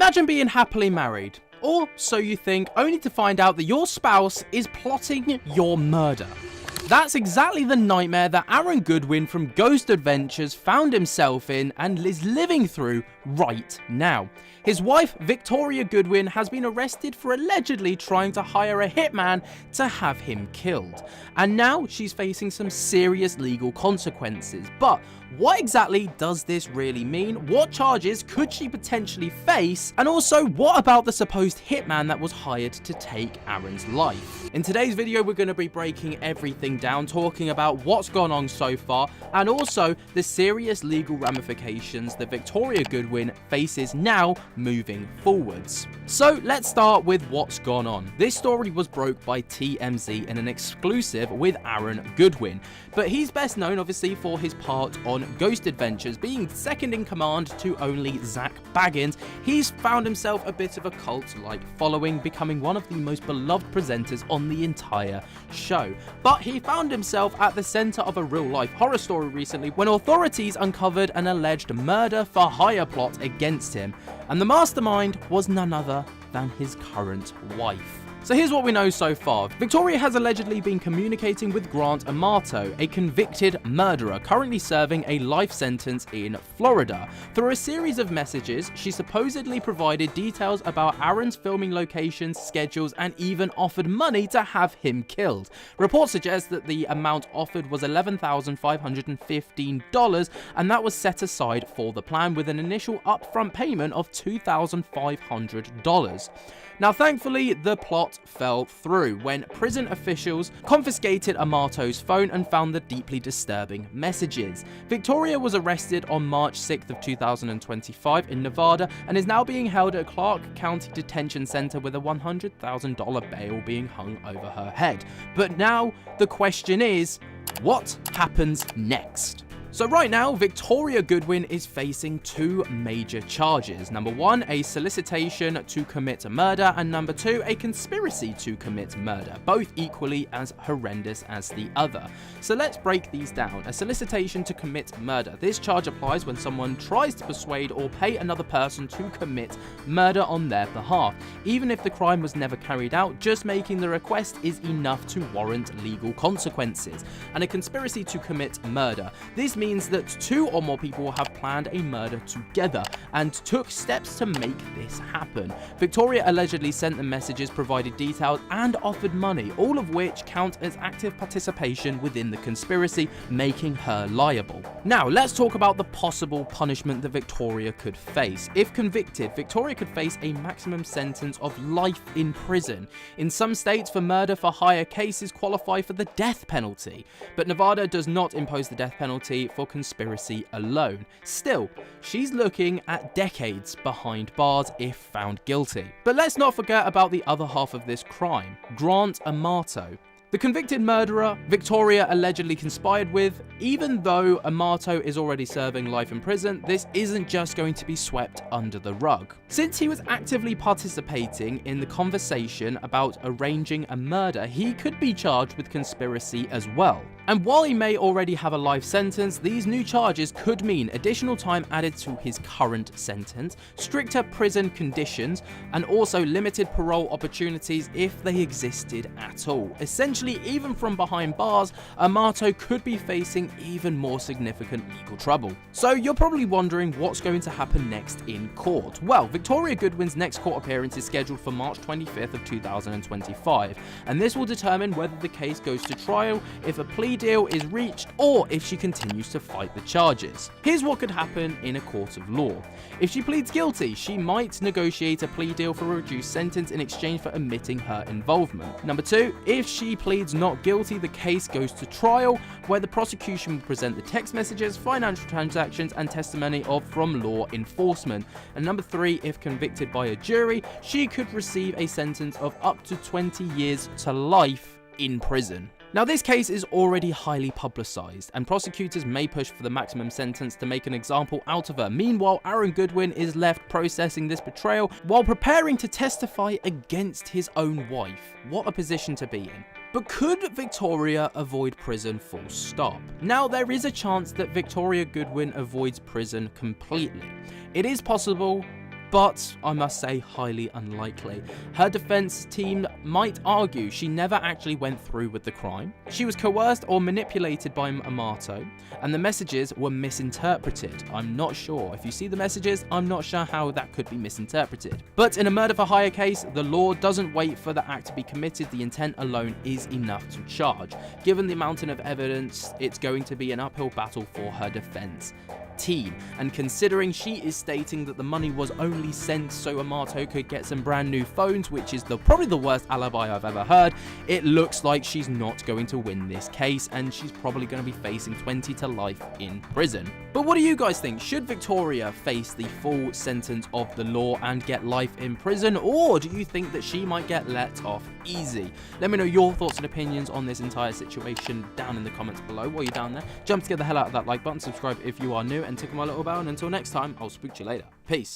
Imagine being happily married, or so you think, only to find out that your spouse is plotting your murder. That's exactly the nightmare that Aaron Goodwin from Ghost Adventures found himself in and is living through right now. His wife, Victoria Goodwin, has been arrested for allegedly trying to hire a hitman to have him killed. And now she's facing some serious legal consequences. But what exactly does this really mean? What charges could she potentially face? And also, what about the supposed hitman that was hired to take Aaron's life? In today's video, we're going to be breaking everything down, talking about what's gone on so far, and also the serious legal ramifications that Victoria Goodwin faces now moving forwards. So let's start with what's gone on. This story was broke by TMZ in an exclusive with Aaron Goodwin, but he's best known obviously for his part on Ghost Adventures, being second in command to only Zach Baggins. He's found himself a bit of a cult-like following, becoming one of the most beloved presenters on the entire show. But he found himself at the center of a real-life horror story recently when authorities uncovered an alleged murder for hire plot against him, and the mastermind was none other than his current wife. So here's what we know so far. Victoria has allegedly been communicating with Grant Amato, a convicted murderer currently serving a life sentence in Florida. Through a series of messages, she supposedly provided details about Aaron's filming locations, schedules, and even offered money to have him killed. Reports suggest that the amount offered was $11,515, and that was set aside for the plan with an initial upfront payment of $2,500. Now, thankfully, the plot fell through when prison officials confiscated Amato's phone and found the deeply disturbing messages. Victoria was arrested on March 6th of 2025 in Nevada and is now being held at Clark County Detention Center with a $100,000 bail being hung over her head. But now the question is, what happens next? So right now, Victoria Goodwin is facing two major charges. Number one, a solicitation to commit murder, and number two, a conspiracy to commit murder, both equally as horrendous as the other. So let's break these down. A solicitation to commit murder. This charge applies when someone tries to persuade or pay another person to commit murder on their behalf. Even if the crime was never carried out, just making the request is enough to warrant legal consequences. And a conspiracy to commit murder. This means that two or more people have planned a murder together and took steps to make this happen. Victoria allegedly sent the messages, provided details, and offered money, all of which count as active participation within the conspiracy, making her liable. Now, let's talk about the possible punishment that Victoria could face. If convicted, Victoria could face a maximum sentence of life in prison. In some states, for murder for hire, cases qualify for the death penalty, but Nevada does not impose the death penalty for conspiracy alone. Still, she's looking at decades behind bars if found guilty. But let's not forget about the other half of this crime, Grant Amato. The convicted murderer Victoria allegedly conspired with. Even though Amato is already serving life in prison, this isn't just going to be swept under the rug. Since he was actively participating in the conversation about arranging a murder, he could be charged with conspiracy as well. And while he may already have a life sentence, these new charges could mean additional time added to his current sentence, stricter prison conditions, and also limited parole opportunities if they existed at all. Essentially, even from behind bars, Amato could be facing even more significant legal trouble. So you're probably wondering what's going to happen next in court. Well, Victoria Goodwin's next court appearance is scheduled for March 25th of 2025, and this will determine whether the case goes to trial, if a plea deal is reached, or if she continues to fight the charges. Here's what could happen in a court of law. If she pleads guilty, she might negotiate a plea deal for a reduced sentence in exchange for admitting her involvement. Number two, if she pleads not guilty, the case goes to trial, where the prosecution will present the text messages, financial transactions, and testimony from law enforcement. And number three, if convicted by a jury, she could receive a sentence of up to 20 years to life in prison. Now, this case is already highly publicized, and prosecutors may push for the maximum sentence to make an example out of her. Meanwhile, Aaron Goodwin is left processing this betrayal while preparing to testify against his own wife. What a position to be in. But could Victoria avoid prison full stop? Now, there is a chance that Victoria Goodwin avoids prison completely. It is possible, but I must say highly unlikely. Her defense team might argue she never actually went through with the crime. She was coerced or manipulated by Amato, and the messages were misinterpreted. I'm not sure. If you see the messages, I'm not sure how that could be misinterpreted. But in a murder for hire case, the law doesn't wait for the act to be committed. The intent alone is enough to charge. Given the mountain of evidence, it's going to be an uphill battle for her defense team, and considering she is stating that the money was only sent so Amato could get some brand new phones, which is probably the worst alibi I've ever heard, it looks like she's not going to win this case, and she's probably going to be facing 20 to life in prison. But what do you guys think? Should Victoria face the full sentence of the law and get life in prison, or do you think that she might get let off easy? Let me know your thoughts and opinions on this entire situation down in the comments below. While you're down there, jump to get the hell out of that like button, subscribe if you are new, and tickle my little bell, and until next time, I'll speak to you later. Peace.